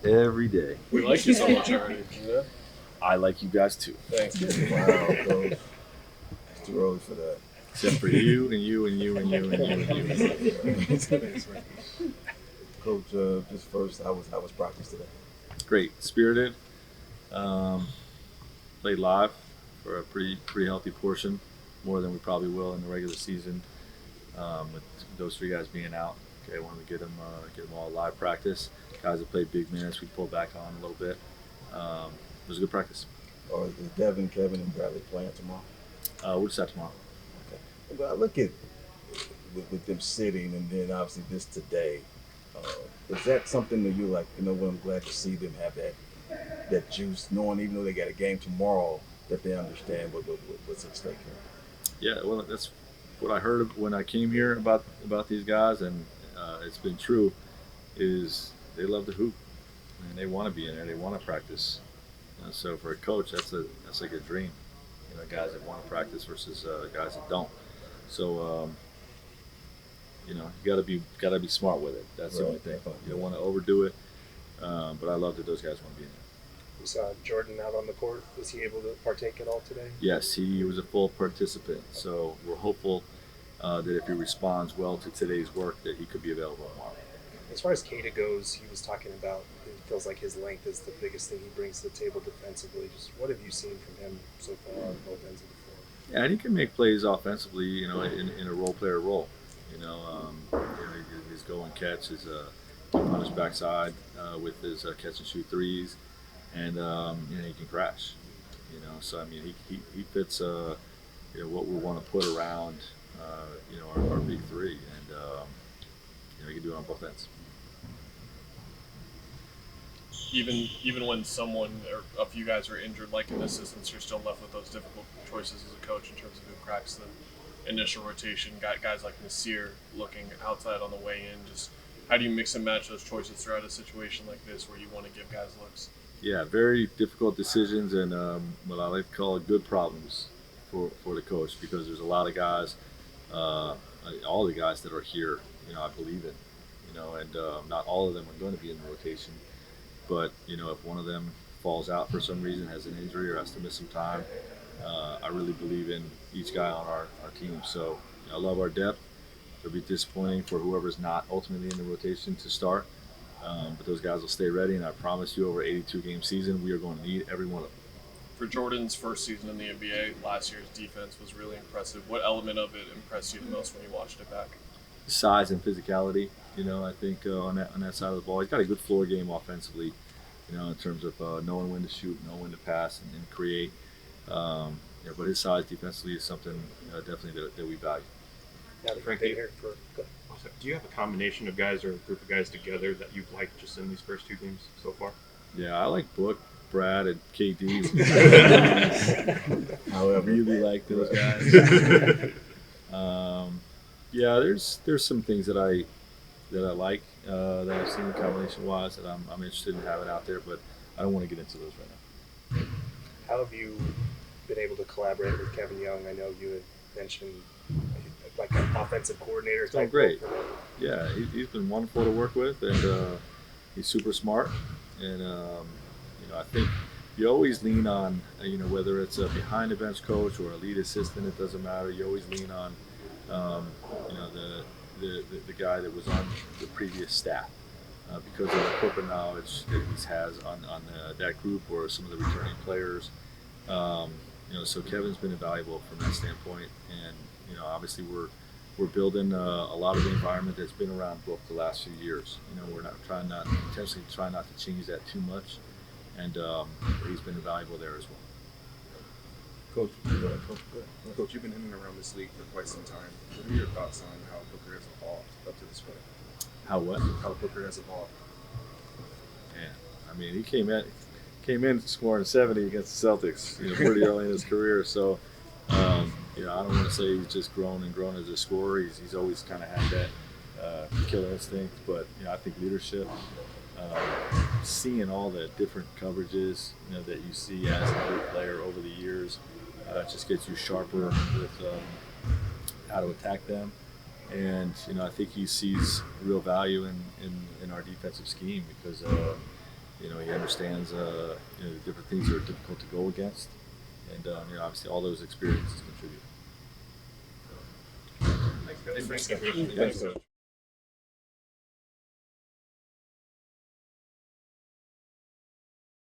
Every day. We like you so much already. Yeah. I like you guys too. Thanks. Wow, Coach. It's too early for that. Except for you and you and you and you and you and you. Coach, just first, how was practice today? Great, spirited. Played live for a pretty healthy portion, more than we probably will in the regular season. With those three guys being out, okay, I wanted to get them all live practice. Guys that played big minutes, we pulled back on a little bit. It was a good practice. Or is Devin, Kevin, and Bradley playing tomorrow? We'll decide tomorrow. Okay. But I look at with them sitting, and then obviously this today. Is that something that you like? You know, what I'm glad to see them have that juice, knowing even though they got a game tomorrow, that they understand what's at stake here. Yeah, well, that's what I heard when I came here about these guys, and it's been true. Is they love to hoop, and they want to be in there. They want to practice. So for a coach, that's like a dream. You know, guys that want to practice versus guys that don't. So you know, you gotta be smart with it. That's the only thing. You don't want to overdo it. But I love that those guys want to be in there. We saw Jordan out on the court. Was he able to partake at all today? Yes, he was a full participant. So we're hopeful that if he responds well to today's work, that he could be available tomorrow. As far as Keita goes, he was talking about it feels like his length is the biggest thing he brings to the table defensively. Just what have you seen from him so far on both ends of the floor? Yeah, and he can make plays offensively, you know, in a role player role. You know, his go and catch is on his backside with his catch and shoot threes, and you know, he can crash. You know, so I mean, he fits you know, what we want to put around you know, our big three, and you know, he can do it on both ends. Even when someone or a few guys are injured, like in this instance, you're still left with those difficult choices as a coach in terms of who cracks the initial rotation. Got guys like Nasir looking outside on the way in. Just how do you mix and match those choices throughout a situation like this where you want to give guys looks? Yeah, very difficult decisions, and what I like to call it good problems for the coach, because there's a lot of guys, all the guys that are here, you know, I believe in, you know, and not all of them are going to be in the rotation. But, you know, if one of them falls out for some reason, has an injury or has to miss some time, I really believe in each guy on our team. So you know, I love our depth. It'll be disappointing for whoever's not ultimately in the rotation to start. But those guys will stay ready, and I promise you, over 82-game season, we are going to need every one of them. For Jordan's first season in the NBA, last year's defense was really impressive. What element of it impressed you the most when you watched it back? Size and physicality, you know, I think on that side of the ball. He's got a good floor game offensively, you know, in terms of knowing when to shoot, knowing when to pass and create. Yeah, but his size defensively is something definitely that we value. Now that Frank, you've been here for do you have a combination of guys or a group of guys together that you've liked just in these first two games so far? Yeah, I like Book, Brad, and KD. I However, really like those guys. Yeah, there's some things that I like that I've seen combination wise that I'm interested in having out there, but I don't want to get into those right now. how have you been able to collaborate with Kevin Young? I know you had mentioned like an offensive coordinator. It's been great. Yeah, he's been wonderful to work with, and he's super smart. And you know, I think you always lean on, you know, whether it's a behind the bench coach or a lead assistant, it doesn't matter. You always lean on, you know, the guy that was on the previous staff because of the corporate knowledge that he has on that group or some of the returning players. You know, so Kevin's been invaluable from that standpoint, and you know, obviously we're building a lot of the environment that's been around Book the last few years. You know, we're intentionally trying not to change that too much, and he's been invaluable there as well. Coach, you've been in and around this league for quite some time. What are your thoughts on how Booker has evolved up to this point? How what? How Booker has evolved. Yeah, I mean, he came in scoring 70 against the Celtics, you know, pretty early in his career. So, you know, I don't want to say he's just grown as a scorer. He's always kind of had that killer instinct. But you know, I think leadership, seeing all the different coverages, you know, that you see as a great player over the years, just gets you sharper with how to attack them. And I think he sees real value in our defensive scheme because he understands the different things that are difficult to go against, and obviously all those experiences contribute. Thanks, guys. Thanks, Coach.